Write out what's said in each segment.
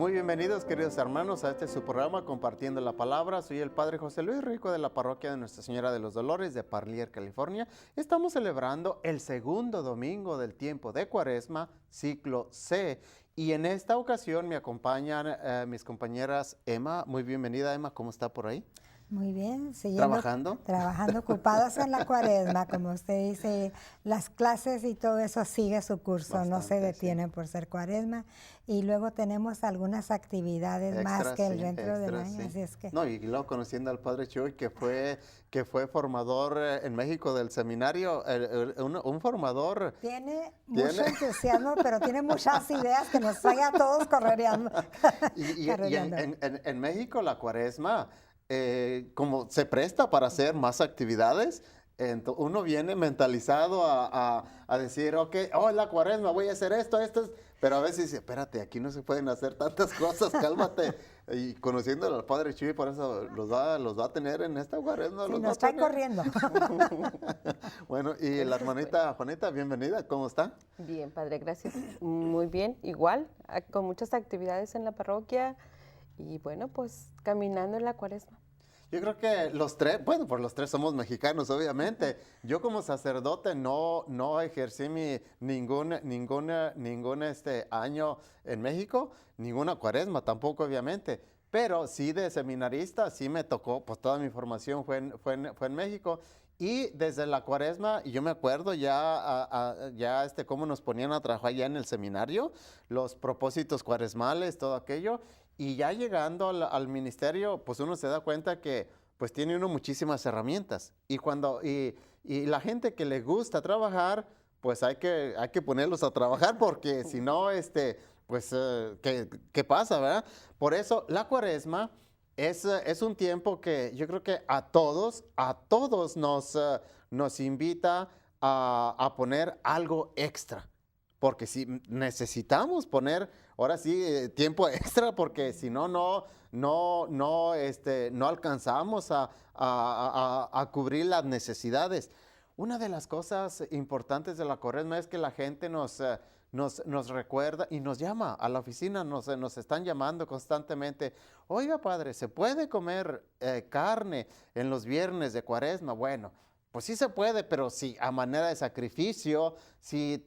Muy bienvenidos, queridos hermanos, a este su programa Compartiendo la Palabra. Soy el Padre José Luis Rico de la parroquia de Nuestra Señora de los Dolores de Parlier, California. Estamos celebrando el segundo domingo del tiempo de Cuaresma, ciclo C. Y en esta ocasión me acompañan mis compañeras Emma. Muy bienvenida, Emma. ¿Cómo está por ahí? Muy bien, ¿Trabajando? Ocupados en la Cuaresma, como usted dice, las clases y todo eso sigue su curso, Bastante, no se detienen por ser Cuaresma. Y luego tenemos algunas actividades más que el resto del año, así es que... No, y luego conociendo al Padre Chuy, que fue formador en México del seminario, un formador... Tiene mucho entusiasmo, pero tiene muchas ideas que nos trae a todos correreando. Y en México la Cuaresma... como se presta para hacer más actividades, uno viene mentalizado a decir, ok, oh, la Cuaresma, voy a hacer esto, pero a veces dice, espérate, aquí no se pueden hacer tantas cosas, cálmate. Y conociendo al Padre Chuy, por eso los va a tener en esta Cuaresma. Sí, nos está corriendo. Bueno, y la hermanita Juanita, bienvenida, ¿cómo está? Bien, Padre, gracias. Muy bien, igual, con muchas actividades en la parroquia y bueno, pues caminando en la Cuaresma. Yo creo que los tres, bueno, pues los tres somos mexicanos, obviamente. Yo como sacerdote no ejercí ningún año en México, ninguna Cuaresma tampoco, obviamente. Pero sí de seminarista, sí me tocó, pues toda mi formación fue en México. Y desde la Cuaresma, y yo me acuerdo ya cómo nos ponían a trabajar ya en el seminario, los propósitos cuaresmales, todo aquello. Y ya llegando al ministerio, pues uno se da cuenta que pues tiene uno muchísimas herramientas. Y la gente que le gusta trabajar, pues hay que ponerlos a trabajar porque si no, pues, ¿qué pasa, verdad? Por eso la Cuaresma es un tiempo que yo creo que a todos nos invita a poner algo extra. Porque si necesitamos poner, ahora sí, tiempo extra, porque si no alcanzamos a cubrir las necesidades. Una de las cosas importantes de la Cuaresma es que la gente nos recuerda y nos llama a la oficina, nos están llamando constantemente. Oiga, padre, ¿se puede comer carne en los viernes de Cuaresma? Bueno, pues sí se puede, pero si a manera de sacrificio, si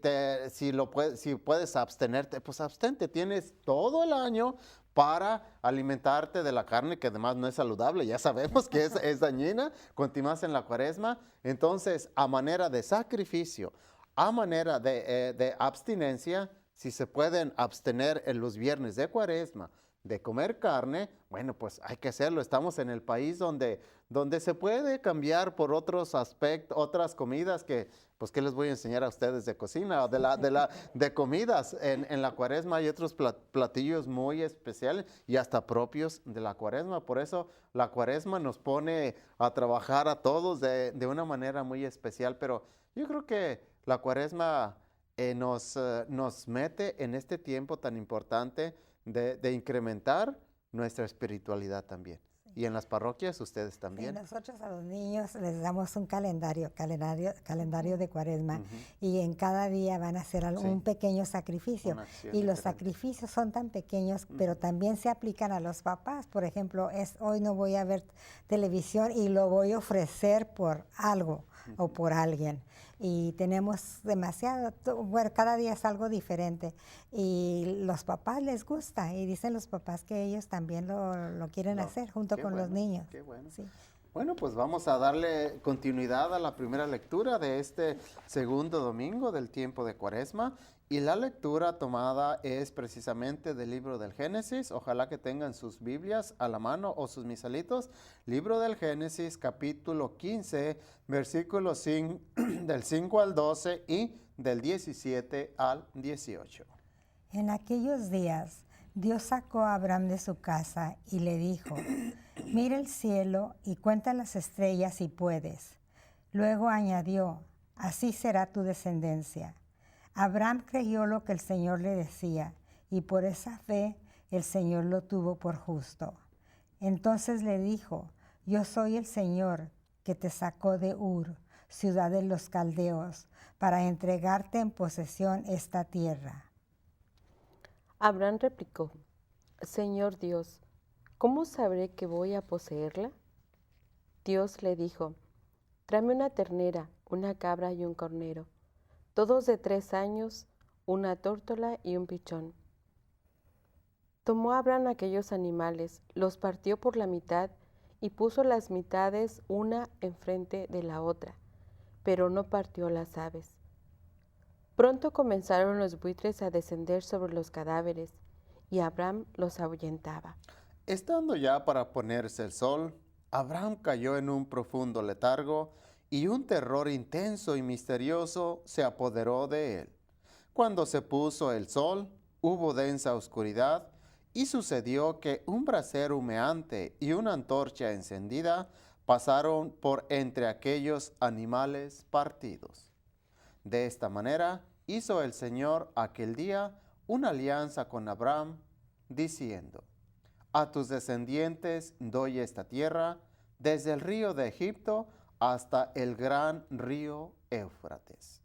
puedes abstenerte, pues abstente. Tienes todo el año para alimentarte de la carne, que además no es saludable, ya sabemos que es dañina, continúas en la Cuaresma. Entonces, a manera de sacrificio, a manera de abstinencia, si se pueden abstener en los viernes de Cuaresma de comer carne, bueno, pues hay que hacerlo. Estamos en el país donde se puede cambiar por otros aspectos, otras comidas que, pues, ¿qué les voy a enseñar a ustedes de cocina? De comidas. En la Cuaresma hay otros platillos muy especiales y hasta propios de la Cuaresma. Por eso la Cuaresma nos pone a trabajar a todos de una manera muy especial. Pero yo creo que la Cuaresma nos mete en este tiempo tan importante de incrementar nuestra espiritualidad también. Sí. Y en las parroquias ustedes también. Sí, nosotros a los niños les damos un calendario de Cuaresma, y en cada día van a hacer un pequeño sacrificio. Y los sacrificios son tan pequeños, pero también se aplican a los papás. Por ejemplo, hoy no voy a ver televisión y lo voy a ofrecer por algo o por alguien. Y tenemos demasiado, bueno, cada día es algo diferente. Y los papás les gusta, y dicen los papás que ellos también lo quieren hacer junto con los niños. Qué bueno. Sí. Bueno, pues vamos a darle continuidad a la primera lectura de este segundo domingo del tiempo de Cuaresma. Y la lectura tomada es precisamente del libro del Génesis. Ojalá que tengan sus Biblias a la mano o sus misalitos. Libro del Génesis, capítulo 15, versículos del 5 al 12 y del 17 al 18. En aquellos días, Dios sacó a Abraham de su casa y le dijo: mira el cielo y cuenta las estrellas si puedes. Luego añadió: así será tu descendencia. Abraham creyó lo que el Señor le decía, y por esa fe el Señor lo tuvo por justo. Entonces le dijo: yo soy el Señor que te sacó de Ur, ciudad de los caldeos, para entregarte en posesión esta tierra. Abraham replicó: Señor Dios, ¿cómo sabré que voy a poseerla? Dios le dijo, tráeme una ternera, una cabra y un cornero, todos de 3 años, una tórtola y un pichón. Tomó Abraham aquellos animales, los partió por la mitad y puso las mitades una enfrente de la otra, pero no partió las aves. Pronto comenzaron los buitres a descender sobre los cadáveres, y Abraham los ahuyentaba. Estando ya para ponerse el sol, Abraham cayó en un profundo letargo y un terror intenso y misterioso se apoderó de él. Cuando se puso el sol, hubo densa oscuridad y sucedió que un brasero humeante y una antorcha encendida pasaron por entre aquellos animales partidos. De esta manera hizo el Señor aquel día una alianza con Abraham, diciendo, a tus descendientes doy esta tierra, desde el río de Egipto hasta el gran río Éufrates.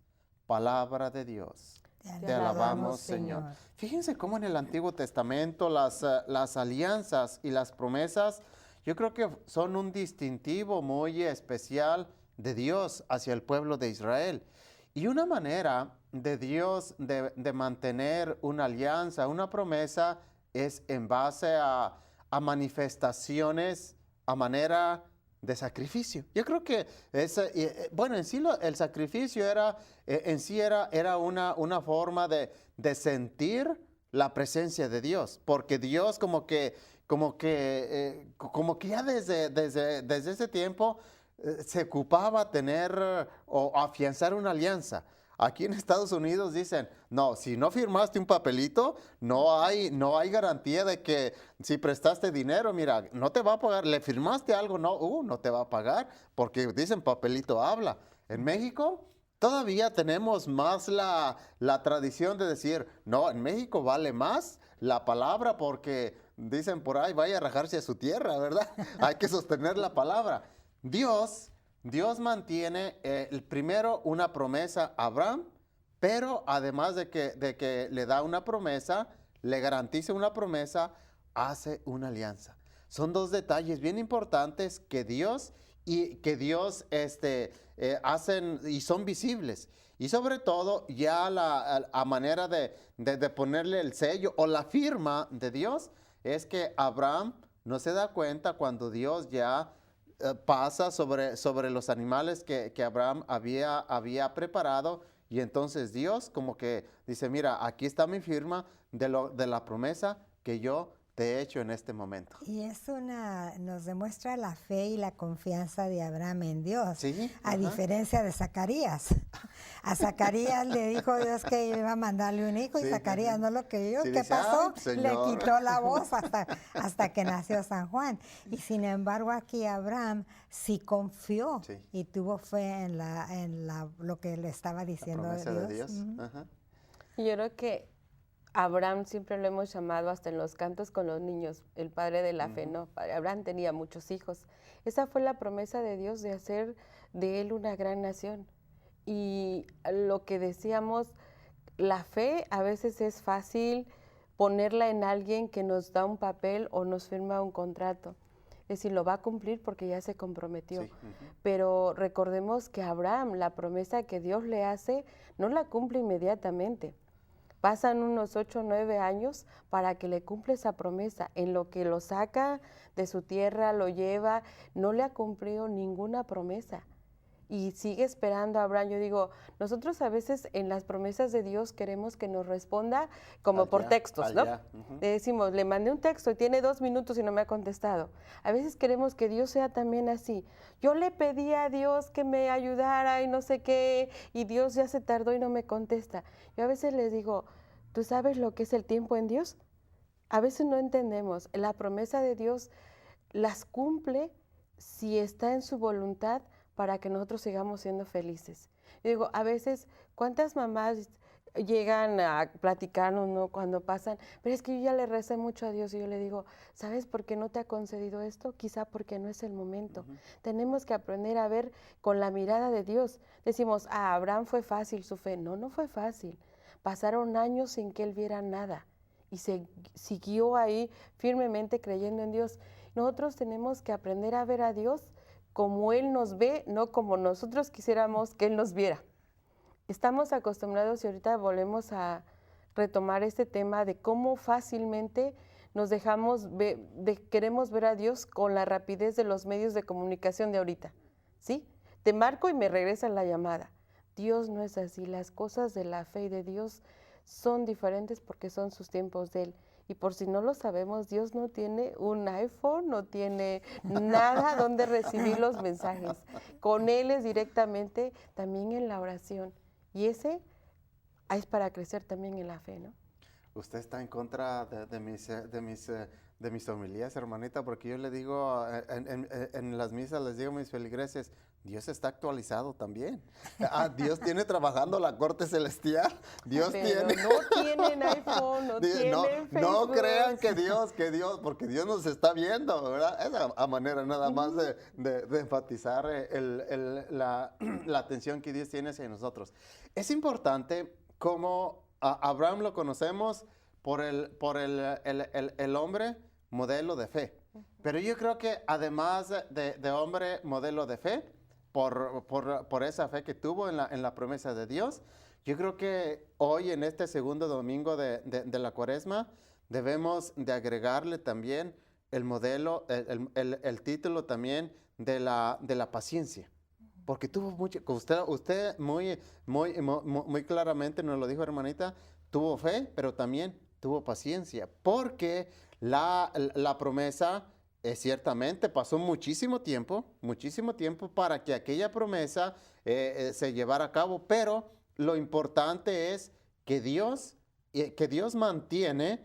Palabra de Dios. Te alabamos, Señor. Fíjense cómo en el Antiguo Testamento las alianzas y las promesas, yo creo que son un distintivo muy especial de Dios hacia el pueblo de Israel. Y una manera de Dios de mantener una alianza, una promesa, es en base a manifestaciones a manera de sacrificio. Yo creo que en sí el sacrificio era una forma de sentir la presencia de Dios, porque Dios como que ya desde ese tiempo se ocupaba tener o afianzar una alianza. Aquí en Estados Unidos dicen, no, si no firmaste un papelito, no hay garantía de que si prestaste dinero, mira, no te va a pagar. Le firmaste algo, no te va a pagar, porque dicen papelito habla. En México todavía tenemos más la tradición de decir, no, en México vale más la palabra porque dicen por ahí, vaya a rajarse a su tierra, ¿verdad? Hay que sostener la palabra. Dios mantiene primero una promesa a Abraham, pero además de que le da una promesa, le garantiza una promesa, hace una alianza. Son dos detalles bien importantes que Dios hacen y son visibles. Y sobre todo ya a manera de ponerle el sello o la firma de Dios, es que Abraham no se da cuenta cuando Dios ya pasa sobre los animales que Abraham había preparado, y entonces Dios como que dice, mira, aquí está mi firma de la promesa que yo te he hecho en este momento. Y nos demuestra la fe y la confianza de Abraham en Dios, ¿sí? A diferencia de Zacarías. A Zacarías le dijo Dios que iba a mandarle un hijo, sí, y Zacarías no lo creyó. Sí, ¿qué pasó? Le quitó la voz hasta que nació San Juan. Y sin embargo aquí Abraham sí confió, sí, y tuvo fe en lo que le estaba diciendo la promesa de Dios. Y yo creo que Abraham siempre lo hemos llamado hasta en los cantos con los niños, el padre de la fe, ¿no? Abraham tenía muchos hijos. Esa fue la promesa de Dios de hacer de él una gran nación. Y lo que decíamos, la fe a veces es fácil ponerla en alguien que nos da un papel o nos firma un contrato. Es decir, lo va a cumplir porque ya se comprometió. Sí. Pero recordemos que Abraham, la promesa que Dios le hace, no la cumple inmediatamente. Pasan unos 8 o 9 años para que le cumpla esa promesa. En lo que lo saca de su tierra, lo lleva, no le ha cumplido ninguna promesa. Y sigue esperando a Abraham. Yo digo, nosotros a veces en las promesas de Dios queremos que nos responda como por textos, ¿no? Le decimos, le mandé un texto y tiene 2 minutos y no me ha contestado. A veces queremos que Dios sea también así. Yo le pedí a Dios que me ayudara y no sé qué, y Dios ya se tardó y no me contesta. Yo a veces les digo, ¿tú sabes lo que es el tiempo en Dios? A veces no entendemos. La promesa de Dios las cumple si está en su voluntad, para que nosotros sigamos siendo felices. Yo digo, a veces, ¿cuántas mamás llegan a platicarnos, ¿no? Cuando pasan, pero es que yo ya le recé mucho a Dios, y yo le digo, ¿sabes por qué no te ha concedido esto? Quizá porque no es el momento. Tenemos que aprender a ver con la mirada de Dios. Decimos, Abraham fue fácil su fe. No, no fue fácil. Pasaron años sin que él viera nada. y siguió ahí firmemente creyendo en Dios. Nosotros tenemos que aprender a ver a Dios como Él nos ve, no como nosotros quisiéramos que Él nos viera. Estamos acostumbrados, y ahorita volvemos a retomar este tema de cómo fácilmente nos dejamos queremos ver a Dios con la rapidez de los medios de comunicación de ahorita, ¿sí? Te marco y me regresan la llamada. Dios no es así. Las cosas de la fe y de Dios son diferentes porque son sus tiempos de Él. Y por si no lo sabemos, Dios no tiene un iPhone, no tiene nada donde recibir los mensajes. Con Él es directamente, también en la oración. Y ese es para crecer también en la fe, ¿no? Usted está en contra de mis homilías, hermanita, porque yo le digo, en las misas les digo a mis feligreses, Dios está actualizado también. Dios tiene trabajando la corte celestial. Dios Pero tiene. no tienen iPhone, no tienen Facebook. No crean que Dios, porque Dios nos está viendo, ¿verdad? Es a manera nada más de enfatizar la atención que Dios tiene hacia nosotros. Es importante como a Abraham lo conocemos por el hombre modelo de fe. Pero yo creo que además de hombre modelo de fe, por esa fe que tuvo en la promesa de Dios, yo creo que hoy en este segundo domingo de la Cuaresma debemos de agregarle también el modelo, el título también de la paciencia. Porque tuvo mucho, usted muy claramente nos lo dijo, hermanita, tuvo fe, pero también tuvo paciencia, porque la promesa ciertamente pasó muchísimo tiempo para que aquella promesa se llevara a cabo, pero lo importante es que Dios mantiene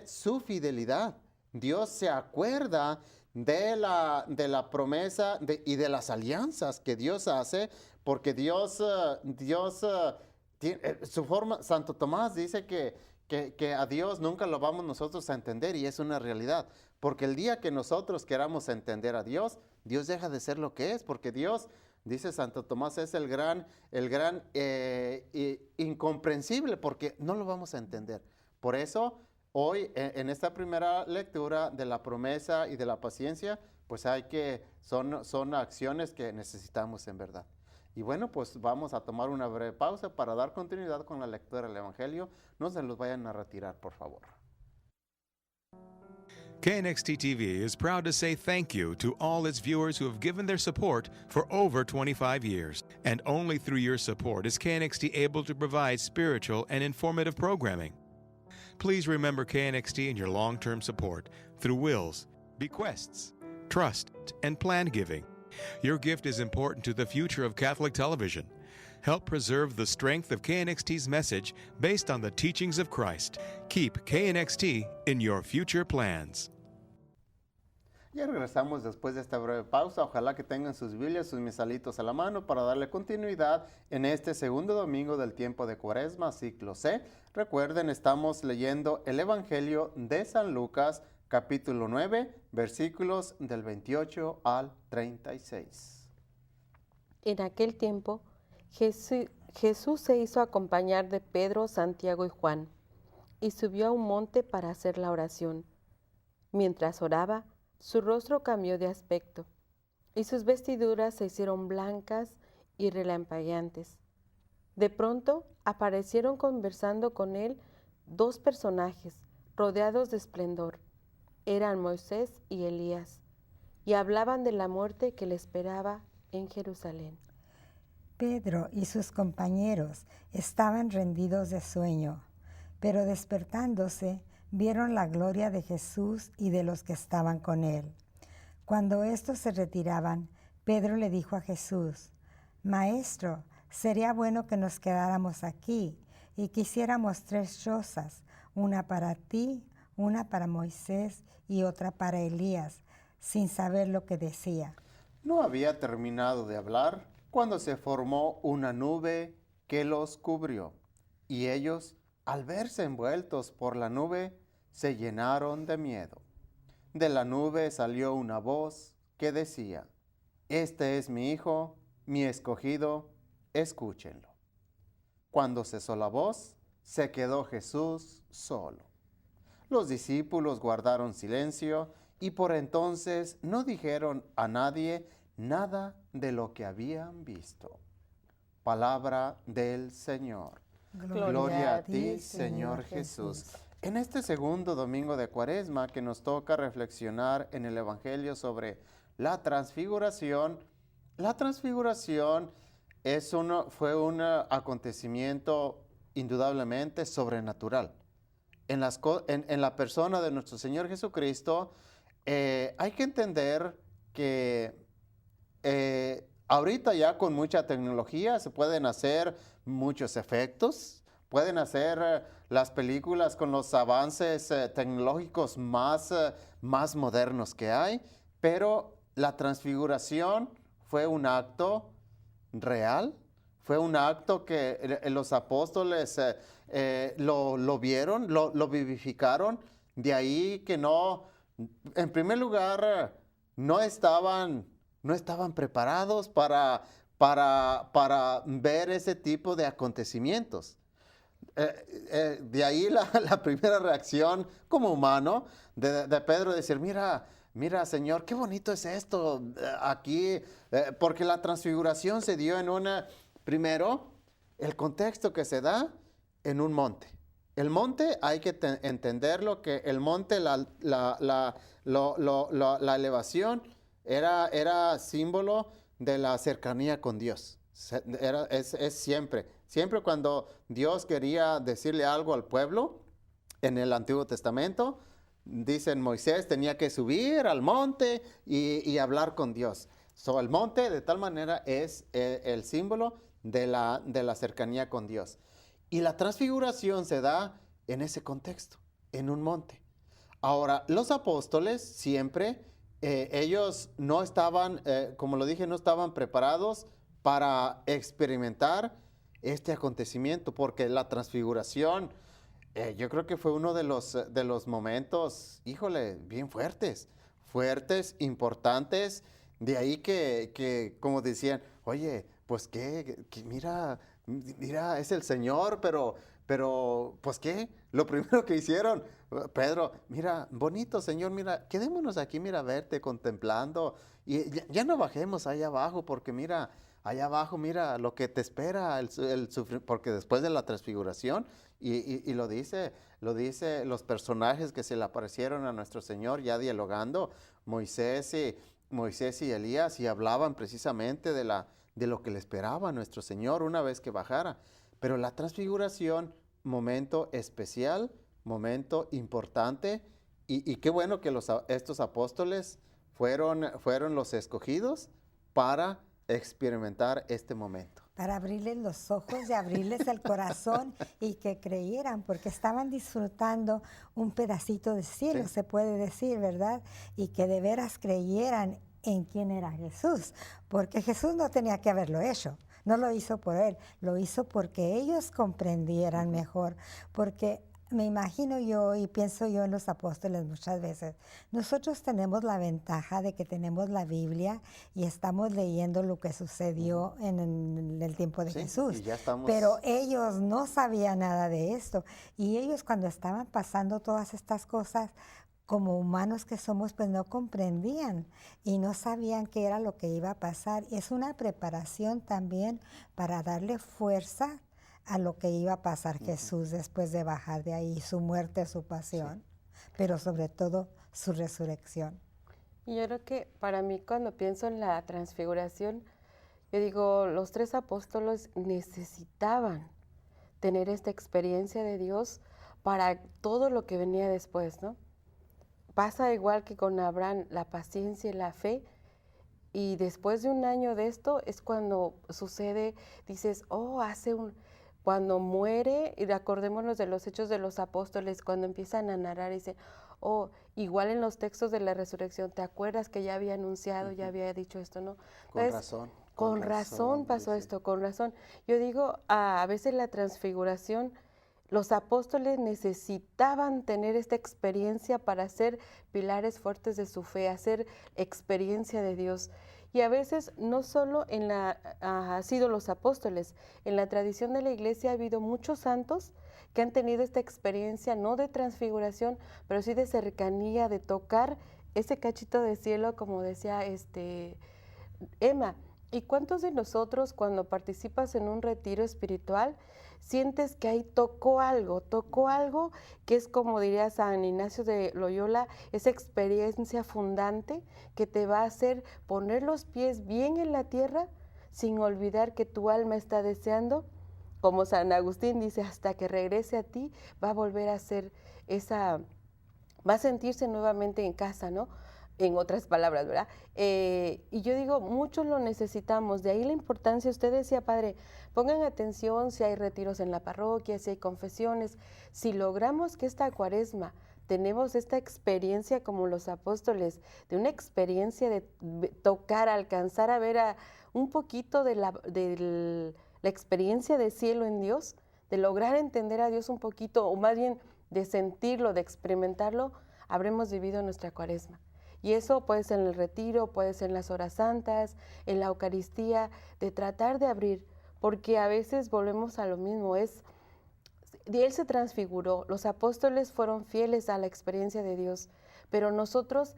su fidelidad. Dios se acuerda de la promesa y de las alianzas que Dios hace, porque su forma, Santo Tomás dice que a Dios nunca lo vamos nosotros a entender, y es una realidad, porque el día que nosotros queramos entender a Dios, Dios deja de ser lo que es, porque Dios, dice Santo Tomás, es el gran incomprensible, porque no lo vamos a entender. Por eso, hoy, en esta primera lectura de la promesa y de la paciencia, pues son acciones que necesitamos en verdad. Y bueno, pues vamos a tomar una breve pausa para dar continuidad con la lectura del Evangelio. No se los vayan a retirar, por favor. KNXT TV is proud to say thank you to all its viewers who have given their support for over 25 years. And only through your support is KNXT able to provide spiritual and informative programming. Please remember KNXT in your long-term support through wills, bequests, trust, and plan giving. Your gift is important to the future of Catholic television. Help preserve the strength of KNXT's message based on the teachings of Christ. Keep KNXT in your future plans. Ya regresamos después de esta breve pausa. Ojalá que tengan sus Biblias, sus misalitos a la mano para darle continuidad en este segundo domingo del tiempo de Cuaresma, ciclo C. Recuerden, estamos leyendo el Evangelio de San Lucas, capítulo 9, versículos del 28 al 36. En aquel tiempo, Jesús se hizo acompañar de Pedro, Santiago y Juan, y subió a un monte para hacer la oración. Mientras oraba, su rostro cambió de aspecto, y sus vestiduras se hicieron blancas y relampagueantes. De pronto aparecieron conversando con él dos personajes rodeados de esplendor. Eran Moisés y Elías, y hablaban de la muerte que le esperaba en Jerusalén. Pedro y sus compañeros estaban rendidos de sueño, pero despertándose vieron la gloria de Jesús y de los que estaban con él. Cuando estos se retiraban, Pedro le dijo a Jesús: Maestro, sería bueno que nos quedáramos aquí y que hiciéramos 3 chozas, una para ti, una para Moisés y otra para Elías, sin saber lo que decía. No había terminado de hablar cuando se formó una nube que los cubrió, y ellos, al verse envueltos por la nube, se llenaron de miedo. De la nube salió una voz que decía: Este es mi Hijo, mi escogido, escúchenlo. Cuando cesó la voz, se quedó Jesús solo. Los discípulos guardaron silencio y por entonces no dijeron a nadie nada de lo que habían visto. Palabra del Señor. Gloria a ti, Señor Jesús. En este segundo domingo de Cuaresma que nos toca reflexionar en el Evangelio sobre la transfiguración fue un acontecimiento indudablemente sobrenatural. En la persona de nuestro Señor Jesucristo, hay que entender que ahorita ya con mucha tecnología se pueden hacer muchos efectos, pueden hacer las películas con los avances tecnológicos más modernos que hay, pero la transfiguración fue un acto real, fue un acto que los apóstoles lo vieron, lo vivificaron, de ahí que en primer lugar, no estaban preparados para ver ese tipo de acontecimientos. De ahí la primera reacción como humano de Pedro, decir, mira, Señor, qué bonito es esto aquí, porque la transfiguración se dio primero, el contexto que se da en un monte. El monte, hay que entenderlo, que el monte, la elevación, era símbolo de la cercanía con Dios. Es siempre cuando Dios quería decirle algo al pueblo, en el Antiguo Testamento, dicen Moisés tenía que subir al monte y hablar con Dios. El monte de tal manera es el símbolo de la cercanía con Dios. Y la transfiguración se da en ese contexto, en un monte. Ahora, los apóstoles siempre, ellos no estaban, como lo dije, no estaban preparados para experimentar este acontecimiento, porque la transfiguración, yo creo que fue uno de los momentos, híjole, bien fuertes, importantes, de ahí que como decían, oye, pues que mira, es el Señor, pero, pues qué, lo primero que hicieron, Pedro, mira, bonito Señor, mira, quedémonos aquí, mira, verte, contemplando, y ya no bajemos allá abajo, porque mira, allá abajo, mira lo que te espera, el porque después de la transfiguración, y lo dice los personajes que se le aparecieron a nuestro Señor ya dialogando, Moisés y Elías, y hablaban precisamente de lo que le esperaba a nuestro Señor una vez que bajara. Pero la transfiguración, momento especial, momento importante, y qué bueno que estos apóstoles fueron los escogidos para experimentar este momento. Para abrirles los ojos y abrirles el corazón y que creyeran, porque estaban disfrutando un pedacito de cielo, sí, se puede decir, ¿verdad? Y que de veras creyeran en quién era Jesús, porque Jesús no tenía que haberlo hecho. No lo hizo por él, lo hizo porque ellos comprendieran mejor, porque me imagino yo y pienso yo en los apóstoles muchas veces. Nosotros tenemos la ventaja de que tenemos la Biblia y estamos leyendo lo que sucedió en el tiempo de Jesús. Pero ellos no sabían nada de esto. Y ellos cuando estaban pasando todas estas cosas, como humanos que somos, pues no comprendían y no sabían qué era lo que iba a pasar. Y es una preparación también para darle fuerza a lo que iba a pasar Jesús después de bajar de ahí, su muerte, su pasión, pero sobre todo su resurrección. Y yo creo que para mí cuando pienso en la transfiguración, yo digo, los 3 apóstoles necesitaban tener esta experiencia de Dios para todo lo que venía después, ¿no? Pasa igual que con Abraham, la paciencia y la fe, y después de un año de esto es cuando sucede, dices, cuando muere, y acordémonos de los Hechos de los Apóstoles, cuando empiezan a narrar, dicen, igual en los textos de la resurrección, ¿te acuerdas que ya había anunciado, ya había dicho esto, no? Con razón pasó esto, con razón. Yo digo, a veces la transfiguración, los apóstoles necesitaban tener esta experiencia para ser pilares fuertes de su fe, hacer experiencia de Dios. Y a veces no solo ha sido los apóstoles, en la tradición de la iglesia ha habido muchos santos que han tenido esta experiencia, no de transfiguración, pero sí de cercanía, de tocar ese cachito de cielo, como decía Emma. ¿Y cuántos de nosotros cuando participas en un retiro espiritual sientes que ahí tocó algo que es, como diría San Ignacio de Loyola, esa experiencia fundante que te va a hacer poner los pies bien en la tierra sin olvidar que tu alma está deseando, como San Agustín dice, hasta que regrese a ti, va a volver a ser va a sentirse nuevamente en casa, ¿no? En otras palabras, ¿verdad? Y yo digo, muchos lo necesitamos, de ahí la importancia. Usted decía, padre, pongan atención si hay retiros en la parroquia, si hay confesiones. Si logramos que esta Cuaresma tenemos esta experiencia como los apóstoles, de una experiencia de tocar, alcanzar a ver un poquito de la experiencia de cielo en Dios, de lograr entender a Dios un poquito, o más bien de sentirlo, de experimentarlo, habremos vivido nuestra Cuaresma. Y eso puede ser en el retiro, puede ser en las horas santas, en la Eucaristía, de tratar de abrir, porque a veces volvemos a lo mismo, Él se transfiguró, los apóstoles fueron fieles a la experiencia de Dios, pero nosotros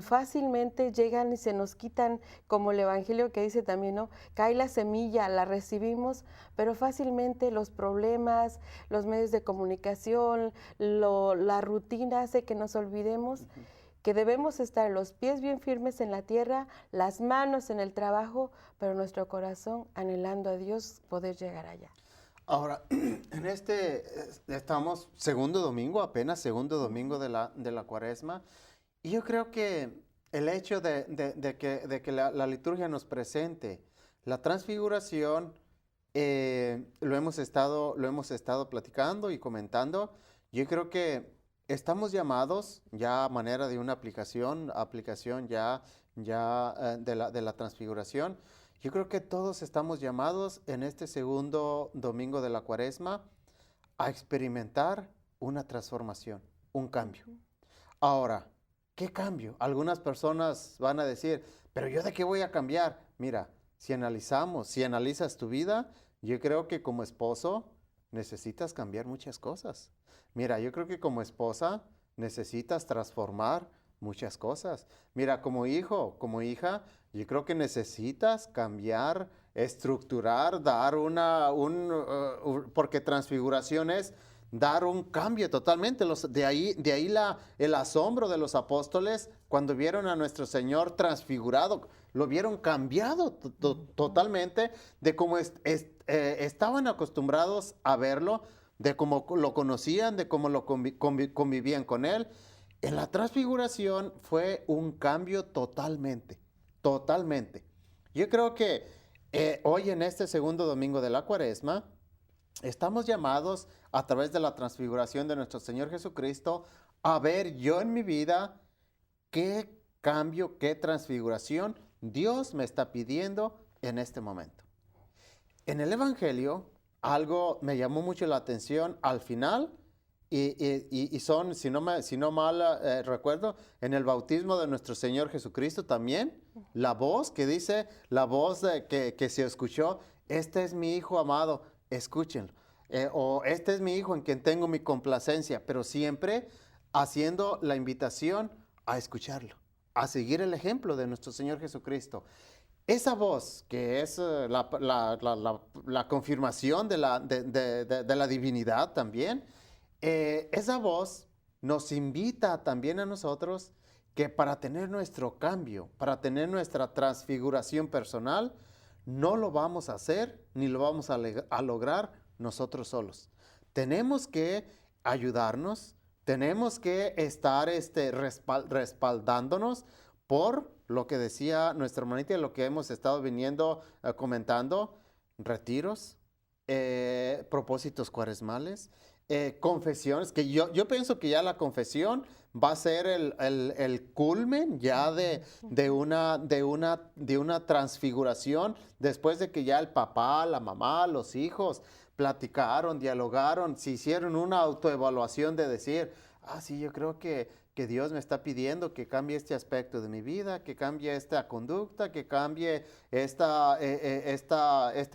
fácilmente llegan y se nos quitan, como el Evangelio que dice también, ¿no? Cae la semilla, la recibimos, pero fácilmente los problemas, los medios de comunicación, la rutina hace que nos olvidemos que debemos estar los pies bien firmes en la tierra, las manos en el trabajo, pero nuestro corazón anhelando a Dios poder llegar allá. Ahora, estamos apenas segundo domingo de la Cuaresma, y yo creo que el hecho de que la liturgia nos presente la transfiguración, lo hemos estado platicando y comentando. Yo creo que estamos llamados ya a manera de una aplicación ya de la transfiguración. Yo creo que todos estamos llamados en este segundo domingo de la Cuaresma a experimentar una transformación, un cambio. Ahora, ¿qué cambio? Algunas personas van a decir, pero ¿yo de qué voy a cambiar? Mira, si analizas tu vida, yo creo que como esposo necesitas cambiar muchas cosas. Mira, yo creo que como esposa necesitas transformar muchas cosas. Mira, como hijo, como hija, yo creo que necesitas cambiar, estructurar, dar porque transfiguración es dar un cambio totalmente. De ahí el asombro de los apóstoles cuando vieron a nuestro Señor transfigurado, lo vieron cambiado totalmente de cómo estaban acostumbrados a verlo, de cómo lo conocían, de cómo lo convivían con Él. En la transfiguración fue un cambio totalmente. Yo creo que hoy en este segundo domingo de la Cuaresma, estamos llamados a través de la transfiguración de nuestro Señor Jesucristo a ver yo en mi vida qué cambio, qué transfiguración Dios me está pidiendo en este momento. En el Evangelio, algo me llamó mucho la atención al final, y son, si no mal recuerdo, en el bautismo de nuestro Señor Jesucristo también, la voz que dice, que se escuchó, este es mi Hijo amado, escúchenlo. O este es mi Hijo en quien tengo mi complacencia, pero siempre haciendo la invitación a escucharlo, a seguir el ejemplo de nuestro Señor Jesucristo. Esa voz, que es la confirmación de la divinidad también, esa voz nos invita también a nosotros que para tener nuestro cambio, para tener nuestra transfiguración personal, no lo vamos a hacer ni lo vamos a lograr nosotros solos. Tenemos que ayudarnos, tenemos que estar respaldándonos por lo que decía nuestra hermanita y lo que hemos estado comentando, retiros, propósitos cuaresmales, confesiones, que yo pienso que ya la confesión va a ser el culmen ya de una transfiguración, después de que ya el papá, la mamá, los hijos platicaron, dialogaron, se hicieron una autoevaluación de decir, sí, yo creo que que Dios me está pidiendo que cambie este aspecto de mi vida, que cambie esta conducta, que cambie este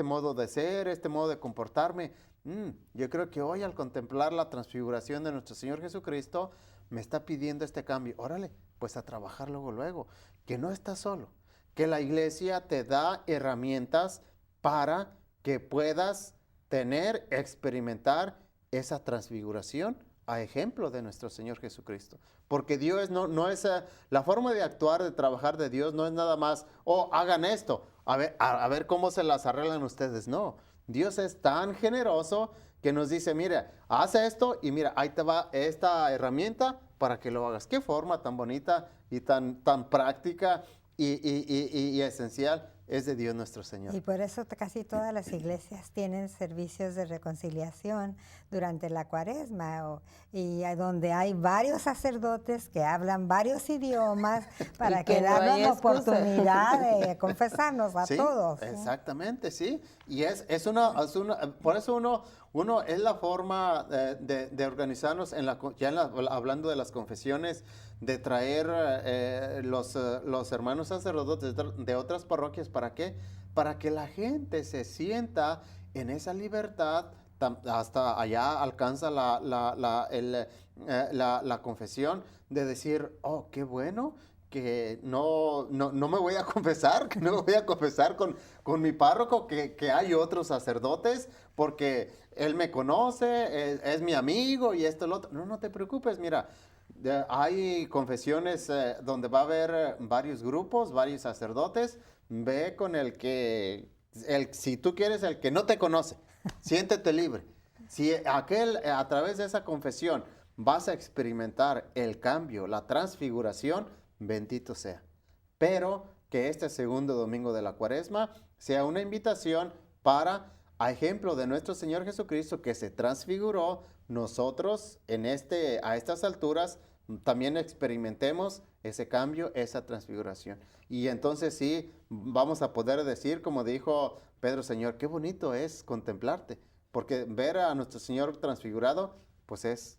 modo de ser, este modo de comportarme. Yo creo que hoy al contemplar la transfiguración de nuestro Señor Jesucristo, me está pidiendo este cambio. Órale, pues a trabajar luego, que no estás solo, que la iglesia te da herramientas para que puedas experimentar esa transfiguración a ejemplo de nuestro Señor Jesucristo. Porque Dios no es, la forma de actuar, de trabajar de Dios no es nada más, hagan esto, a ver cómo se las arreglan ustedes. No, Dios es tan generoso que nos dice, mira, haz esto y mira, ahí te va esta herramienta para que lo hagas. Qué forma tan bonita y tan práctica y esencial es de Dios nuestro Señor. Y por eso casi todas las iglesias tienen servicios de reconciliación durante la Cuaresma, y donde hay varios sacerdotes que hablan varios idiomas para que darnos la oportunidad de confesarnos a todos. Exactamente, sí. Y por eso uno es la forma de organizarnos, hablando de las confesiones, de traer los hermanos sacerdotes de otras parroquias. ¿Para qué? Para que la gente se sienta en esa libertad, hasta allá alcanza la confesión de decir, qué bueno, que no me voy a confesar, que no me voy a confesar con mi párroco, que hay otros sacerdotes, porque él me conoce, es mi amigo y esto y lo otro. No te preocupes, mira, hay confesiones donde va a haber varios grupos, varios sacerdotes. Ve con si tú quieres, el que no te conoce, siéntete libre. Si a través de esa confesión vas a experimentar el cambio, la transfiguración, bendito sea. Pero que este segundo domingo de la Cuaresma sea una invitación para, a ejemplo de nuestro Señor Jesucristo que se transfiguró, nosotros a estas alturas también experimentemos ese cambio, esa transfiguración. Y entonces sí, vamos a poder decir, como dijo Pedro, Señor, qué bonito es contemplarte, porque ver a nuestro Señor transfigurado, pues es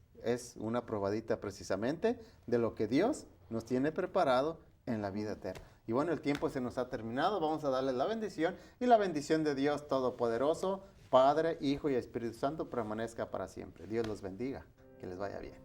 una probadita precisamente de lo que Dios nos tiene preparado en la vida eterna. Y bueno, el tiempo se nos ha terminado, vamos a darle la bendición, y la bendición de Dios Todopoderoso, Padre, Hijo y Espíritu Santo permanezca para siempre. Dios los bendiga, que les vaya bien.